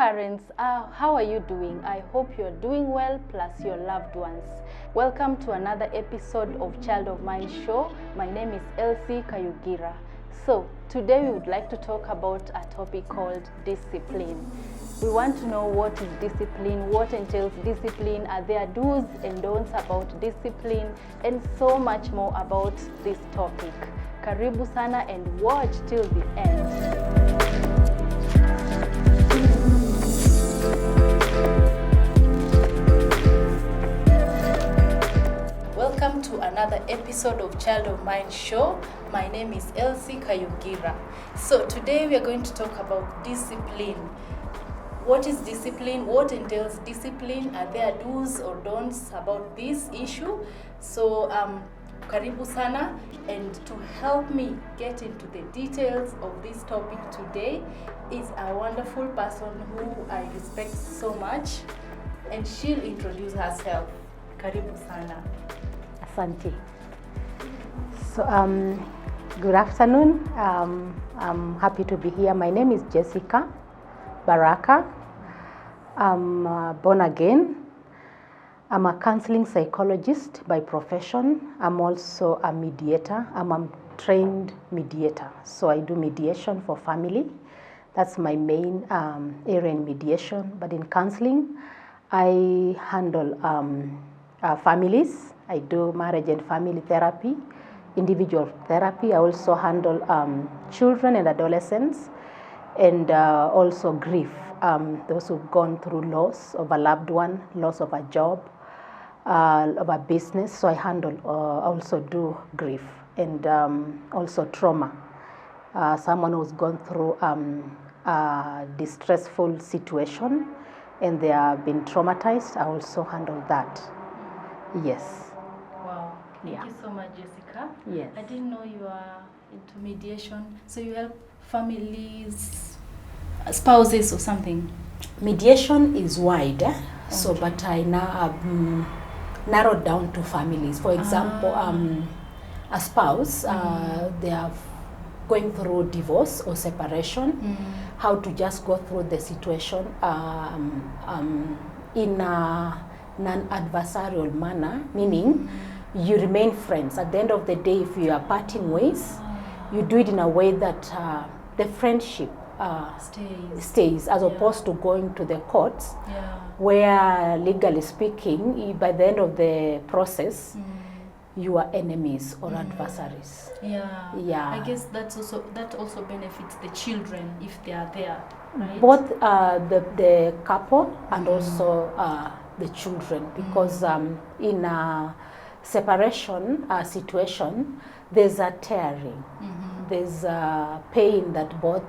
parents, how are you doing? I hope you're doing well, plus your loved ones. Welcome to another episode of Child of Mine Show. My name is Elsie Kayugira. So today we would like to talk about a topic called discipline. We want to know what is discipline, what entails discipline, are there do's and don'ts about discipline, and so much more about this topic. Karibu sana and watch till the end. Welcome to another episode of Child of Mine Show. My name is Elsie Kayugira. So today we are going to talk about discipline. What is discipline? What entails discipline? Are there do's or don'ts about this issue? So karibu sana, and to help me get into the details of this topic today is a wonderful person who I respect so much, and she'll introduce herself. Karibu sana. Asante. So, good afternoon. I'm happy to be here. My name is Jessica Baraka. I'm born again. I'm a counseling psychologist by profession. I'm also a mediator. I'm a trained mediator. So I do mediation for family. That's my main area in mediation. But in counseling, I handle families. I do marriage and family therapy, individual therapy. I also handle children and adolescents, and also grief. Those who've gone through loss of a loved one, loss of a job, of a business. So I handle, also do grief, and also trauma. Someone who's gone through a distressful situation and they have been traumatized, I also handle that. Yes. Wow. Thank you so much, Jessica. Yes. I didn't know you are into mediation. So you help families, spouses or something? Mediation is wide, so Okay. but I now have narrowed down to families. For example, a spouse, they are going through divorce or separation, how to just go through the situation in a non-adversarial manner, meaning you remain friends. At the end of the day, if you are parting ways, you do it in a way that the friendship stays, as opposed to going to the courts, where legally speaking, by the end of the process, you are enemies or adversaries. Yeah. I guess that also benefits the children if they are there, right? Both the couple and also the children, because in a separation situation, there's a tearing, there's a pain that both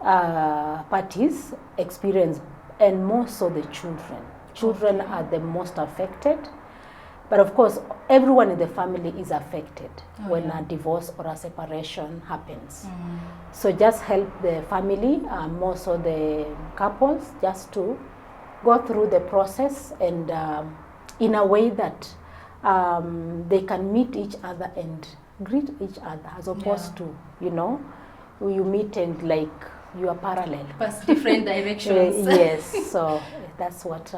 parties experience, and more so the children. Children are the most affected, but of course everyone in the family is affected when a divorce or a separation happens. So just help the family, more so the couples, just to go through the process and in a way that they can meet each other and greet each other, as opposed to, you meet and like you are parallel. But different directions. Yes, so that's what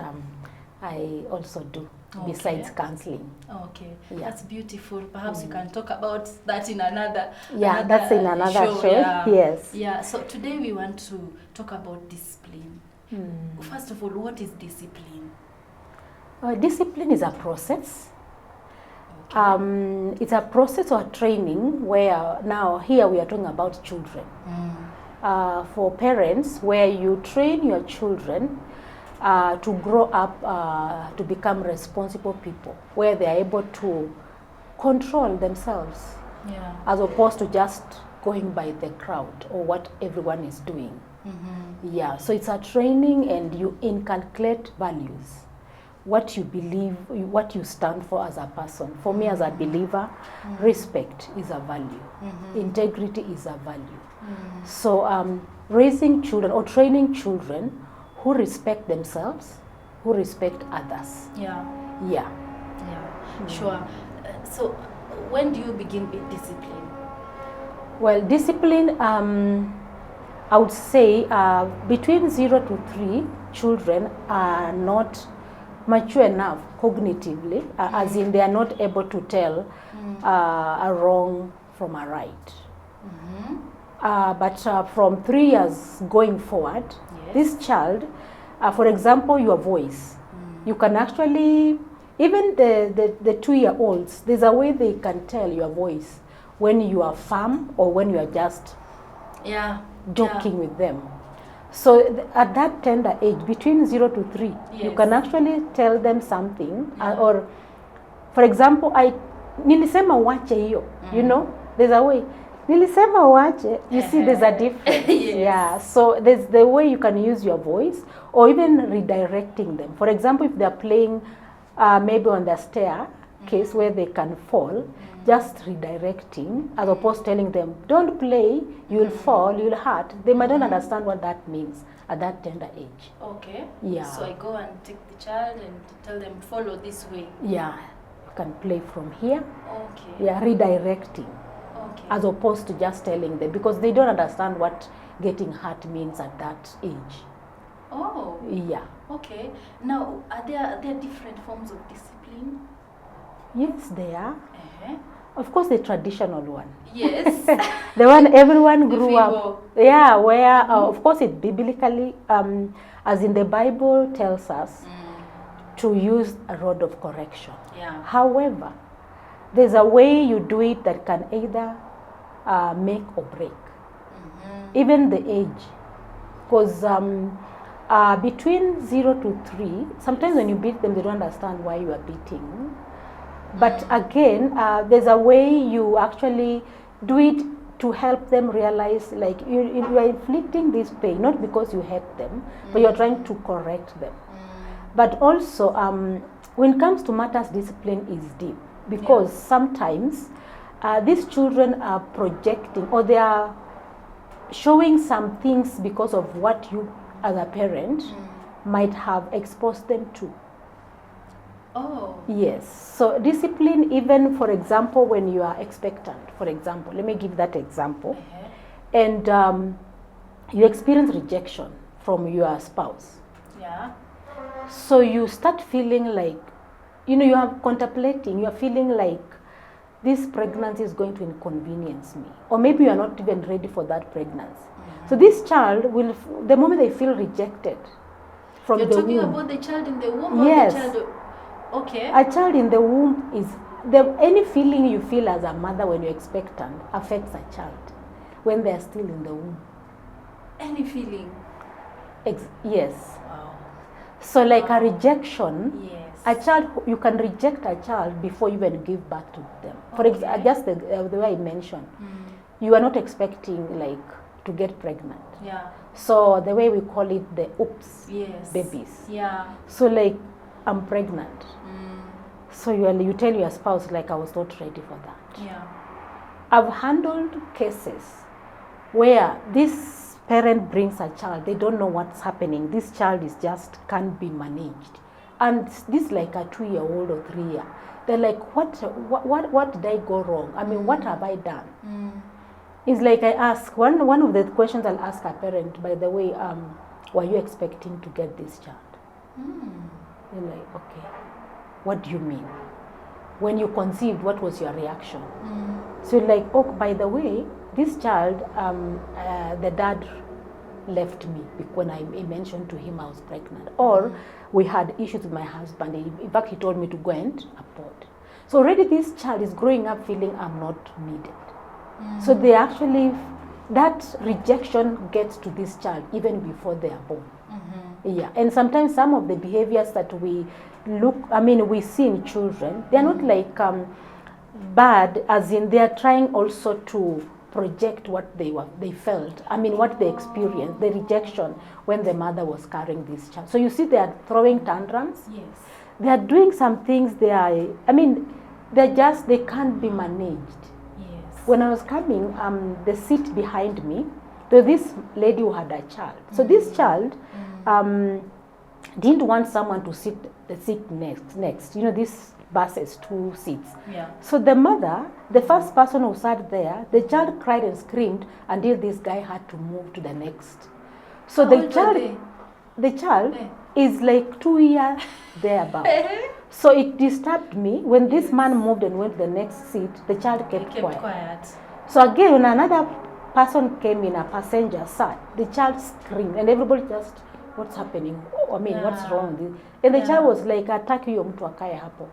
I also do, besides counseling. Okay, that's beautiful. Perhaps you can talk about that in another that's in another show. Yes. Yeah, so today we want to talk about discipline. First of all, what is discipline? Discipline is a process. It's a process or training where, now here we are talking about children. For parents, where you train your children to grow up to become responsible people, where they are able to control themselves, as opposed to just going by the crowd or what everyone is doing. So it's a training, and you inculcate values, what you believe, what you stand for as a person. For me as a believer, respect is a value, integrity is a value. So raising children or training children who respect themselves, who respect others. Sure. So when do you begin with discipline? Well, discipline, I would say between 0 to 3, children are not mature enough cognitively, as in they are not able to tell a wrong from a right. But from 3 years going forward, this child, for example, your voice, you can actually, even the 2-year-olds, there's a way they can tell your voice when you are firm or when you are just joking with them. So at that tender age, between 0 to 3, you can actually tell them something, or for example, nilisema uache hiyo, you know, there's a way. Nilisema uache, you see there's a difference. Yeah, so there's the way you can use your voice, or even redirecting them. For example, if they're playing maybe on the staircase where they can fall, just redirecting, as opposed to telling them, don't play, you'll fall, you'll hurt. They might not understand what that means at that tender age. Okay. Yeah. So I go and take the child and tell them, follow this way. Yeah, you can play from here. Okay. Yeah, redirecting. Okay. As opposed to just telling them, because they don't understand what getting hurt means at that age. Oh. Yeah. Okay. Now, are there different forms of discipline? Yes, they are. Of course, the traditional one. Yes. The one everyone grew up. Yeah, where of course it biblically, as in the Bible tells us to use a rod of correction. Yeah. However, there's a way you do it that can either make or break. Even the age, because between 0 to 3, sometimes when you beat them, they don't understand why you are beating. But again, there's a way you actually do it to help them realize, like, you are inflicting this pain, not because you hate them, but you're trying to correct them. But also, when it comes to matters, discipline is deep, because sometimes these children are projecting, or they are showing some things because of what you, as a parent, might have exposed them to. Oh. Yes. So discipline, even for example, when you are expectant, for example, let me give that example, and you experience rejection from your spouse. Yeah. So you start feeling like, you are contemplating, you are feeling like this pregnancy is going to inconvenience me, or maybe you are not even ready for that pregnancy. So this child will, the moment they feel rejected from the womb. You're talking about the child in the womb? Yes. Or the child? Okay. A child in the womb is, any feeling you feel as a mother when you're expectant affects a child when they're still in the womb. Any feeling? Yes. Wow. So like a rejection, yes. a child, you can reject a child before you even give birth to them. For example, just the way I mentioned, you are not expecting like to get pregnant. Yeah. So the way we call it, the oops babies. Yeah. So like, I'm pregnant. So you tell your spouse, like, I was not ready for that. Yeah. I've handled cases where this parent brings a child, they don't know what's happening. This child is just can't be managed. And this like a 2-year-old or 3-year. They're like, what did I go wrong? I mean, what have I done? It's like I ask, one of the questions I'll ask a parent, by the way, were you expecting to get this child? They're like, okay, what do you mean? When you conceived, what was your reaction? So like, oh, by the way, this child, the dad left me when I mentioned to him I was pregnant. Or we had issues with my husband. In fact, he told me to go and abort. So already this child is growing up feeling I'm not needed. So they actually, that rejection gets to this child even before they are born. Yeah, and sometimes some of the behaviors that we we see in children, they are not like bad, as in they are trying also to project what they felt. I mean, what they experienced, the rejection when the mother was carrying this child. So you see, they are throwing tantrums. Yes. They are doing some things. They can't be managed. Yes. When I was coming, the seat behind me, there was this lady who had a child. So this child didn't want someone to sit the seat next. You know, this buses, 2 seats. Yeah. So the mother, the first person who sat there, the child cried and screamed until this guy had to move to the next. So How the old were child, they? the child Eh. is like 2 years thereabout. So it disturbed me when this man moved and went to the next seat. The child They kept kept quiet. quiet. So again, when another person came in, a passenger sat, the child screamed, and everybody just, what's happening? Oh, I mean, what's Yeah. wrong with this? And the child was like, ataki yo mtu akae hapo.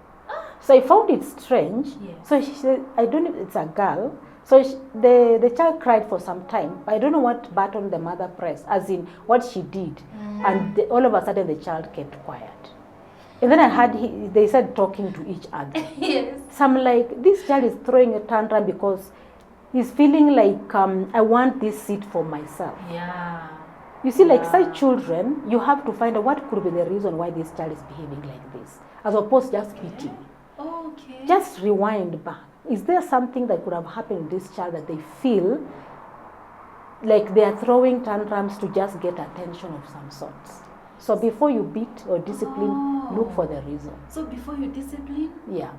So I found it strange. Yes. So she said, I don't know if it's a girl. So the child cried for some time. I don't know what button the mother pressed, as in what she did. And all of a sudden the child kept quiet. And then I heard they started talking to each other. Yes. So I'm like, this child is throwing a tantrum because he's feeling like, I want this seat for myself. Yeah. You see, like such children, you have to find out what could be the reason why this child is behaving like this, as opposed to just beating. Okay. Just rewind back. Is there something that could have happened to this child that they feel like they are throwing tantrums to just get attention of some sorts? So before you beat or discipline, look for the reason. So before you discipline, Yeah.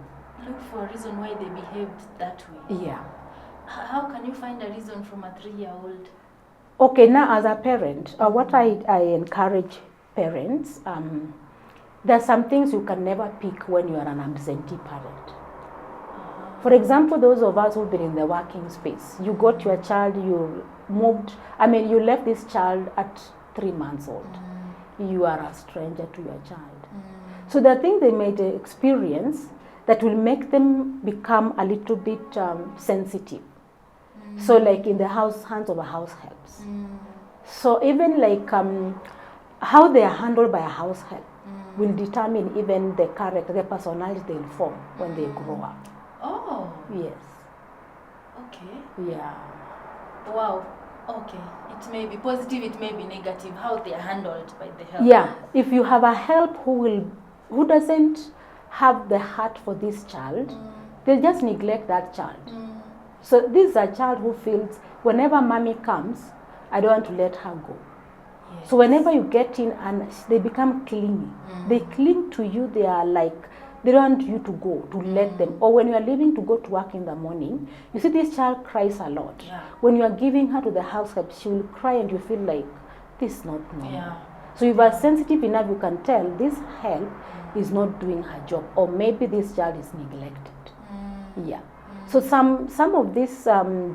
look for a reason why they behaved that way. Yeah. How can you find a reason from a 3-year-old? Okay, now as a parent, what I encourage parents, there are some things you can never pick when you are an absentee parent. For example, those of us who've been in the working space, you got your child, you left this child at 3 months old. You are a stranger to your child. So there are things they may experience that will make them become a little bit sensitive. So like in the hands of a house helps. So even like how they are handled by a house help will determine even the character, the personality they'll form when they grow up. Oh. Yes. Okay. Yeah. Wow. Okay. It may be positive, it may be negative, how they are handled by the help. Yeah. If you have a help who doesn't have the heart for this child, they'll just neglect that child. So this is a child who feels whenever mommy comes, I don't want to let her go. Yes. So whenever you get in and they become clingy, they cling to you, they are like, they don't want you to go, to let them. Or when you are leaving to go to work in the morning, you see this child cries a lot. Yeah. When you are giving her to the house help, she will cry and you feel like, this is not normal. Yeah. So if you are sensitive enough, you can tell this help is not doing her job, or maybe this child is neglected. Yeah. So some of these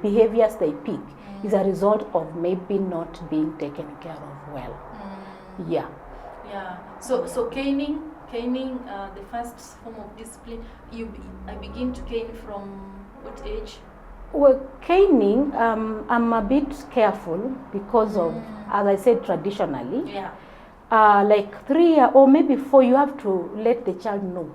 behaviors they pick is a result of maybe not being taken care of well. Yeah. Yeah. So caning, the first form of discipline, I begin to cane from what age? Well, caning, I'm a bit careful because of, as I said, traditionally. Yeah. Like 3 or maybe 4, you have to let the child know.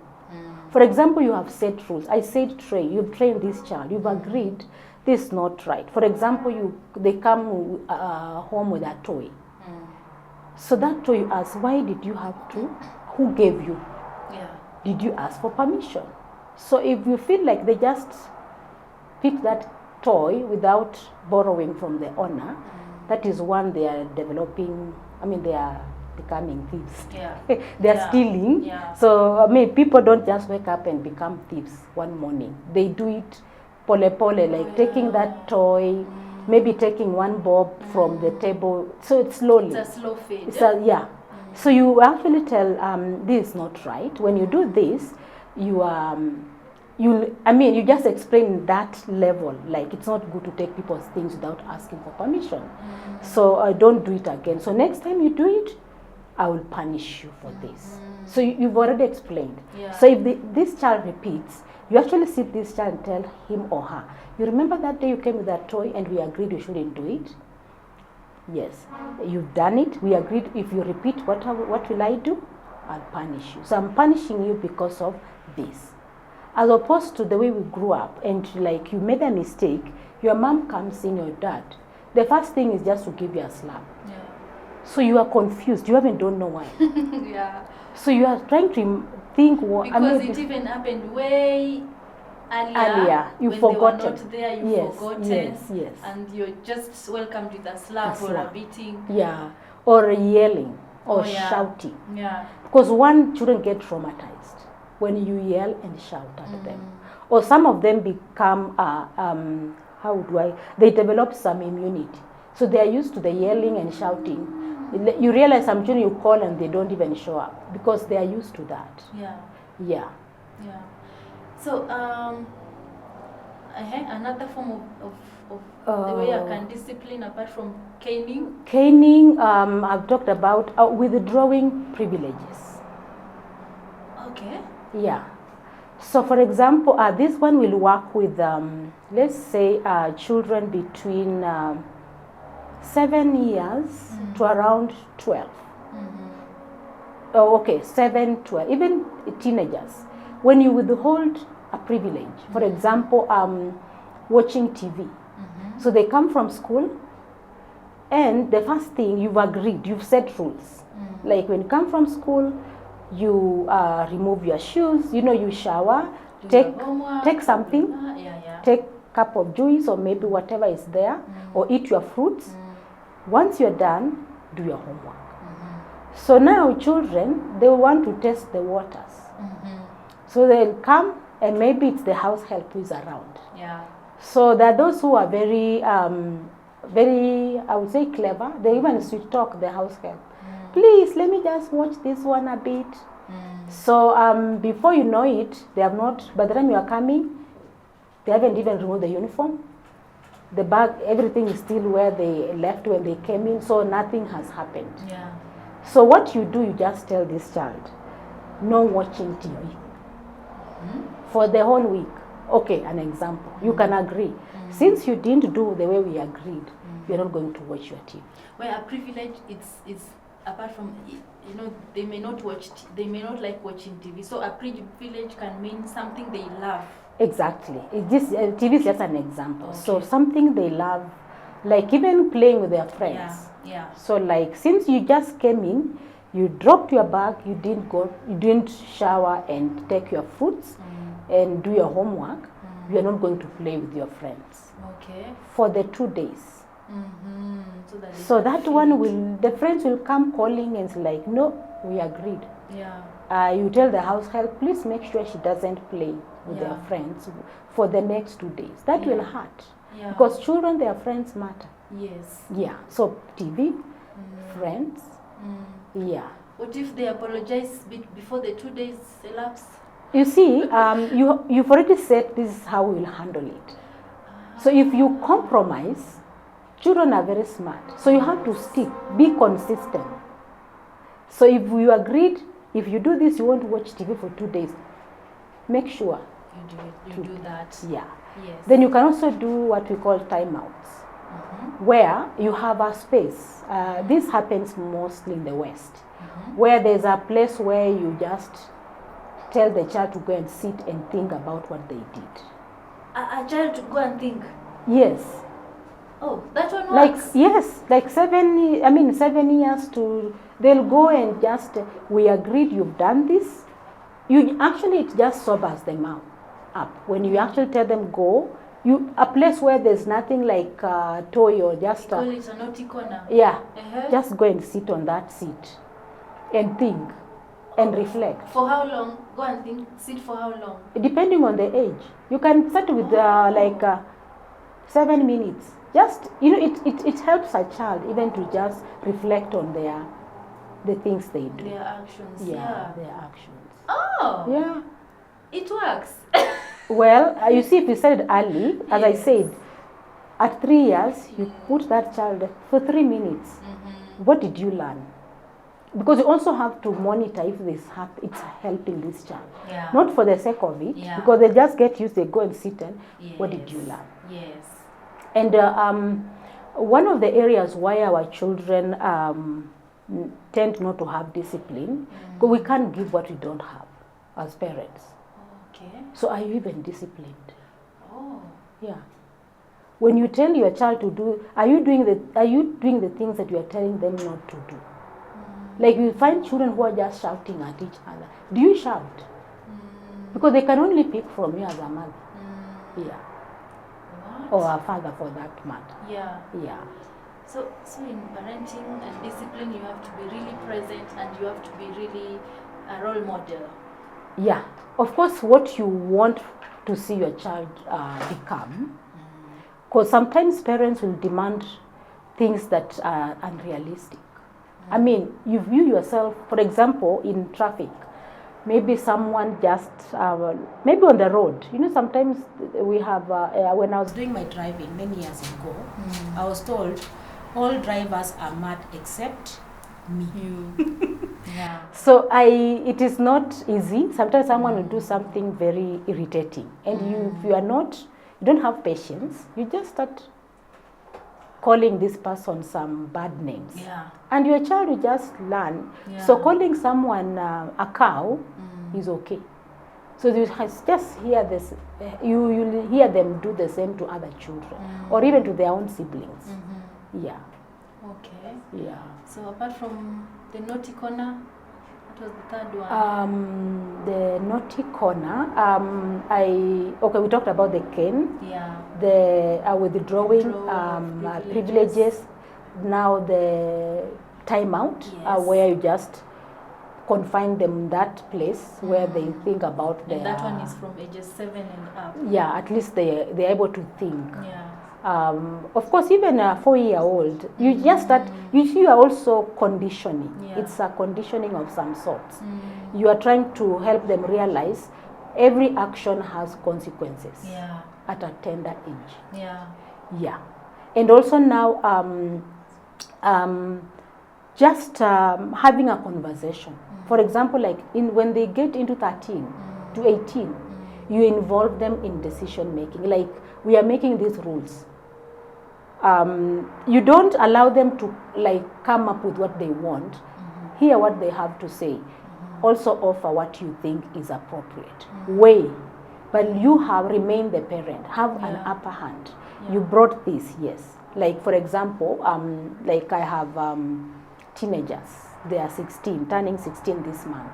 For example, you have set rules. I said train. You've trained this child. You've agreed this is not right. For example, they come home with a toy. So that toy you ask, why did you have to? Who gave you? Yeah. Did you ask for permission? So if you feel like they just pick that toy without borrowing from the owner, that is one they are developing, they are becoming thieves. Yeah. They are stealing. Yeah. So people don't just wake up and become thieves one morning. They do it pole pole, like taking that toy, maybe taking one bob from the table. So it's slowly. It's a slow fade. Yeah. So you actually tell this is not right. When you do this, you just explain that level, like it's not good to take people's things without asking for permission. So don't do it again. So next time you do it, I will punish you for this. So you've already explained. Yeah. So if this child repeats, you actually sit this child and tell him or her, you remember that day you came with that toy and we agreed you shouldn't do it? Yes. You've done it. We agreed if you repeat, what will I do? I'll punish you. So I'm punishing you because of this. As opposed to the way we grew up and like you made a mistake, your mom comes in, your dad. The first thing is just to give you a slap. Yeah. So you are confused. You even don't know why. Yeah. So you are trying to think what. Because it even happened way earlier. You've when forgotten. They were not there, you've forgotten. Yes. And you're just welcomed with a slap or a beating. Yeah. Or yelling or shouting. Yeah. Because children get traumatized. when you yell and shout at them. Or some of them become, they develop some immunity. So they are used to the yelling and shouting. You realize some children you call and they don't even show up because they are used to that. Yeah. Yeah. Yeah. So, another form of the way you can discipline apart from caning? Caning, I've talked about withdrawing privileges. Okay. Yeah. So, for example, this one will work with, let's say, children between 7 years to around 12. Oh, okay, 7, 12, even teenagers. When you withhold a privilege, for example, watching TV. So they come from school, and the first thing you've agreed, you've set rules. Like when you come from school, you remove your shoes, you shower, take something, take a cup of juice or maybe whatever is there, or eat your fruits. Once you're done, do your homework. So now children, they want to test the waters. So they'll come, and maybe it's the house help who is around. Yeah. So there are those who are very, I would say, clever. They even sweet talk the house help. Please, let me just watch this one a bit. So before you know it, they have not, by the time you are coming, they haven't even removed the uniform. The bag, everything is still where they left when they came in, so nothing has happened. Yeah. So what you do, you just tell this child, no watching TV for the whole week. Okay, an example. You can agree. Since you didn't do the way we agreed, you're not going to watch your TV. Well, a privilege, it's apart from, they may not like watching TV. So a privilege can mean something they love. Exactly. TV is just an example. Okay. So something they love, like even playing with their friends. Yeah. So like since you just came in, you dropped your bag, you didn't shower and take your fruits and do your homework, you are not going to play with your friends. Okay. For the 2 days. So that one the friends will come calling and it's like, no, we agreed. Yeah. You tell the house help, please make sure she doesn't play with their friends for the next 2 days. That will hurt. Yeah. Because children, their friends matter. Yes. Yeah. So TV, friends. Yeah. What if they apologize before the 2 days elapse? You see, you've already said this is how we'll handle it. So if you compromise, children are very smart. So you have to stick, be consistent. So if you agreed, if you do this, you won't watch TV for 2 days, make sure you do that. Yeah. Yes. Then you can also do what we call timeouts, where you have a space. This happens mostly in the West, where there's a place where you just tell the child to go and sit and think about what they did. A child to go and think? Yes. Oh, that one works? Like 7 years to, they'll go and just, we agreed you've done this. It just sobers them up. When you actually tell them go, a place where there's nothing like a toy or just call it a naughty corner. Yeah, just go and sit on that seat and think and reflect. For how long? Go and think, sit for how long? Depending on the age. You can start with 7 minutes. Just, it helps a child even to just reflect on the things they do. Their actions. Yeah, their actions. Oh! Yeah. It works. Well, you see, if you said early, as I said, at 3 years, you put that child for 3 minutes. What did you learn? Because you also have to monitor if it's helping this child. Yeah. Not for the sake of it, because they just get used, they go and sit and what did you learn? Yes. And one of the areas why our children tend not to have discipline, because we can't give what we don't have as parents. Okay. So are you even disciplined? Oh. Yeah. When you tell your child to do, are you doing the things that you are telling them not to do? Like you find children who are just shouting at each other. Do you shout? Because they can only pick from you as a mother. Yeah. What? Or a father for that matter. Yeah. Yeah. So in parenting and discipline, you have to be really present and you have to be really a role model. Yeah, of course, what you want to see your child become, because sometimes parents will demand things that are unrealistic. I mean, you view yourself, for example, in traffic. Maybe someone just, maybe on the road. You know, sometimes we have, when I was doing my driving many years ago, I was told all drivers are mad except me. Yeah. So it is not easy. Sometimes someone will do something very irritating, and if you are not, you don't have patience, you just start calling this person some bad names. Yeah. And your child will just learn. Yeah. So calling someone a cow is okay. So you just hear this, you hear them do the same to other children, or even to their own siblings. Yeah. Okay. Yeah. So apart from the naughty corner, what was the third one? The naughty corner. We talked about the cane. Yeah. The withdrawing Privileges. privileges. Now the timeout, Yes. where you just confine them in that place where they think about their. And that one is from ages 7 and up. Yeah, at least they're able to think. Yeah. Of course, even a 4-year-old, you just start, you are also conditioning. Yeah. It's a conditioning of some sorts. You are trying to help them realize every action has consequences. Yeah. At a tender age. Yeah. Yeah. And also now, just having a conversation. For example, like when they get into 13 to 18, you involve them in decision making. Like, we are making these rules. You don't allow them to come up with what they want, hear what they have to say, also offer what you think is appropriate. Weigh, but you have remained the parent, have an upper hand. You brought this, yes. Like, for example, like I have teenagers. They are 16, turning 16 this month.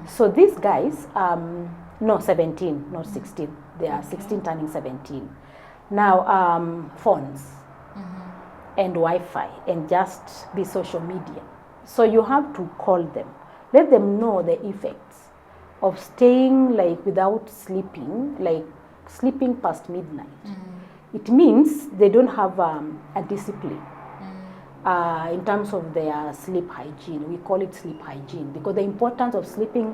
So these guys, no, 17, not 16. They are 16 turning 17. Now, phones and Wi-Fi and just the social media. So you have to call them. Let them know the effects of staying without sleeping, sleeping past midnight. It means they don't have a discipline in terms of their sleep hygiene. We call it sleep hygiene because the importance of sleeping,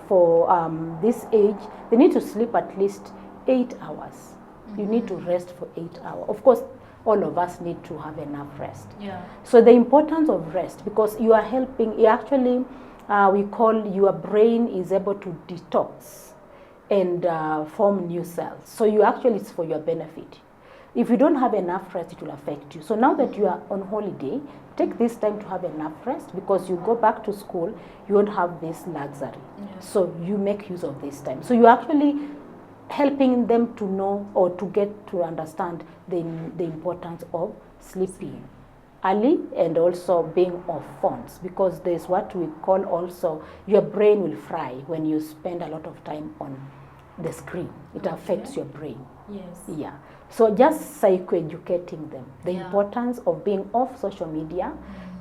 for this age, they need to sleep at least 8 hours. You need to rest for 8 hours. Of course, all of us need to have enough rest. Yeah. So the importance of rest, because you are helping, you actually, we call your brain is able to detox and form new cells. So you actually, it's for your benefit. If you don't have enough rest, it will affect you. So now that you are on holiday, take this time to have enough rest, because you go back to school, you won't have this luxury. Yes. So you make use of this time. So you're actually helping them to know or to get to understand the importance of sleeping early and also being off phones, because there's what we call also your brain will fry when you spend a lot of time on the screen. It affects your brain. Yes. Yeah. So just psychoeducating them, the importance of being off social media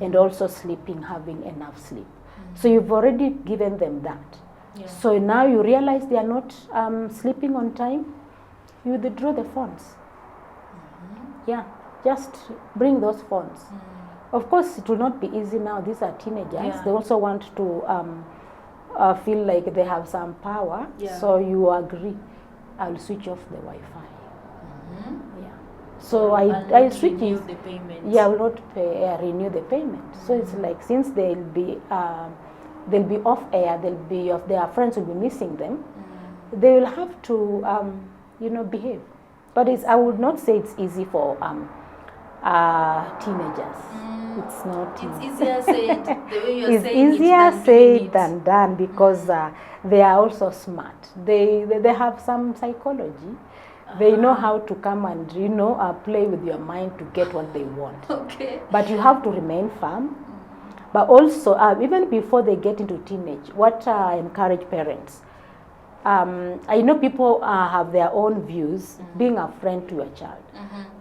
and also sleeping, having enough sleep. So you've already given them that. Yeah. So now you realize they are not sleeping on time, you withdraw the phones. Yeah, just bring those phones. Of course, it will not be easy now. These are teenagers. Yeah. They also want to feel like they have some power. Yeah. So you agree, I'll switch off the Wi-Fi. Yeah. So I switch renew it. the payment. Yeah, I will not renew the payment. So it's like, since they'll be off air, they'll be off, their friends will be missing them. They will have to behave. But I would not say it's easy for teenagers. It's not. It's easier said the way you're It's saying easier it than doing said it. than done, because they are also smart. They have some psychology. They know how to come and play with your mind to get what they want. Okay. But you have to remain firm. But also, even before they get into teenage, what I encourage parents, I know people have their own views, being a friend to your child.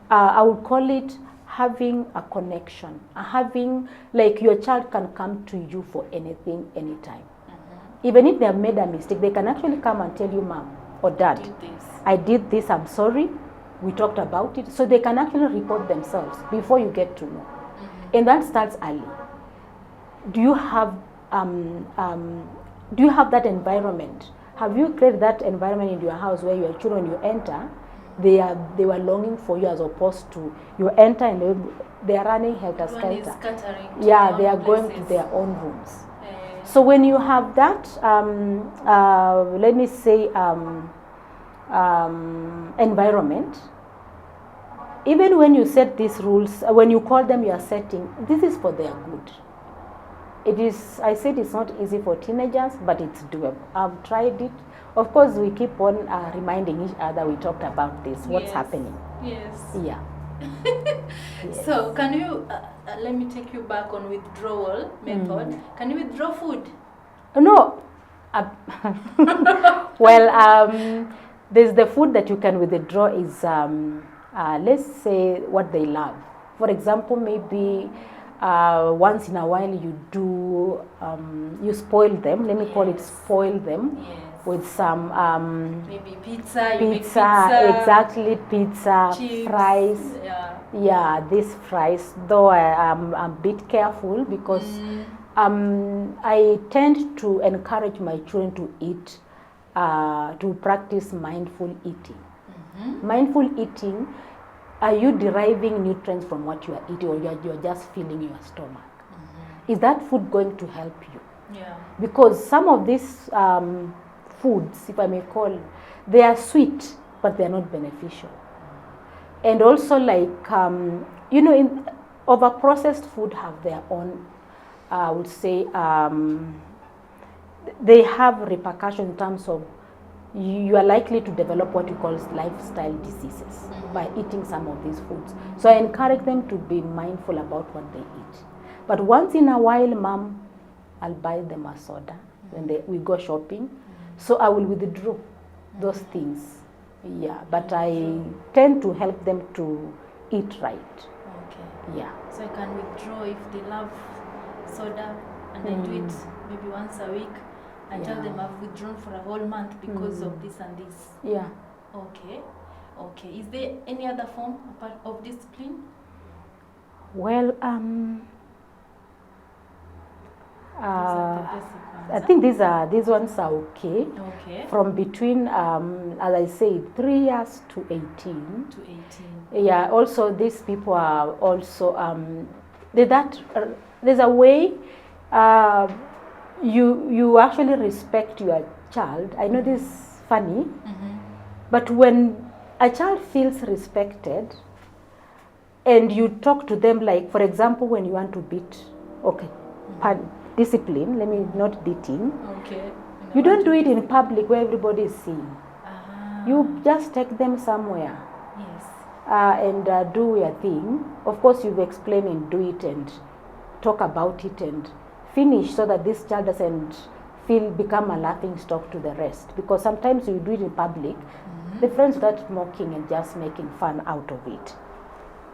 I would call it having a connection, having, your child can come to you for anything, anytime. even if they have made a mistake, they can actually come and tell you, mom or dad, I did this, I'm sorry, we talked about it. So they can actually report themselves before you get to know. And that starts early. Do you have that environment? Have you created that environment in your house where your children, you enter, they were longing for you, as opposed to you enter and they are running helter skelter. Yeah, they are going to their own rooms. So when you have that, let me say, environment, even when you set these rules, when you call them, you are setting, this is for their good. It is, I said it's not easy for teenagers, but it's doable. I've tried it. Of course, we keep on reminding each other, we talked about this, what's happening. Yes. Yeah. Yes. So can you, let me take you back on withdrawal method. Can you withdraw food? No. Well, there's the food that you can withdraw is, let's say, what they love. For example, maybe once in a while you do, you spoil them. Let me call it spoil them with some maybe pizza. Exactly, pizza, chips, fries. Yeah, these fries. Though I'm a bit careful because I tend to encourage my children to eat, to practice mindful eating. Mindful eating. Are you deriving nutrients from what you are eating, or you're just filling your stomach? Is that food going to help you? Yeah. Because some of these foods, if I may call, they are sweet, but they are not beneficial. And also, like, in over-processed food have their own, I would say, they have repercussions in terms of you are likely to develop what you call lifestyle diseases by eating some of these foods. So I encourage them to be mindful about what they eat. But once in a while, mom, I'll buy them a soda when we go shopping. So I will withdraw those things. Yeah, but I tend to help them to eat right. Okay. Yeah. So I can withdraw if they love soda, and I do it maybe once a week. I tell them I've withdrawn for a whole month because of this and this. Yeah. Okay. Okay. Is there any other form apart of discipline? Well, I think these ones are okay. Okay. From between, as I said, 3 years to 18. To 18. Yeah. Also, these people are also there's a way. You actually respect your child. I know this is funny, but when a child feels respected and you talk to them, like, for example, when you want to beat, discipline, let me not beating. Okay. You don't do it in public where everybody is seeing. You just take them somewhere. Yes. And do your thing. Of course, you explain and do it and talk about it and finish, so that this child doesn't become a laughing stock to the rest. Because sometimes you do it in public, the friends start mocking and just making fun out of it.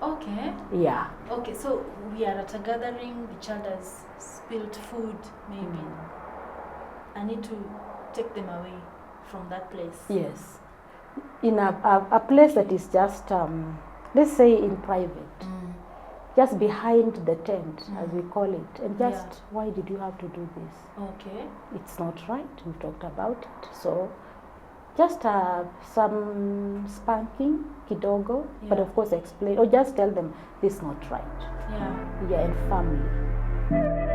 Okay. Yeah. Okay, so we are at a gathering, the child has spilled food, maybe. I need to take them away from that place. Yes. In a place that is just, let's say, in private. Just behind the tent, as we call it, and just, why did you have to do this? Okay. It's not right. We've talked about it. So, just some spanking, kidogo, but of course explain, or just tell them this is not right. Yeah. Yeah, and family.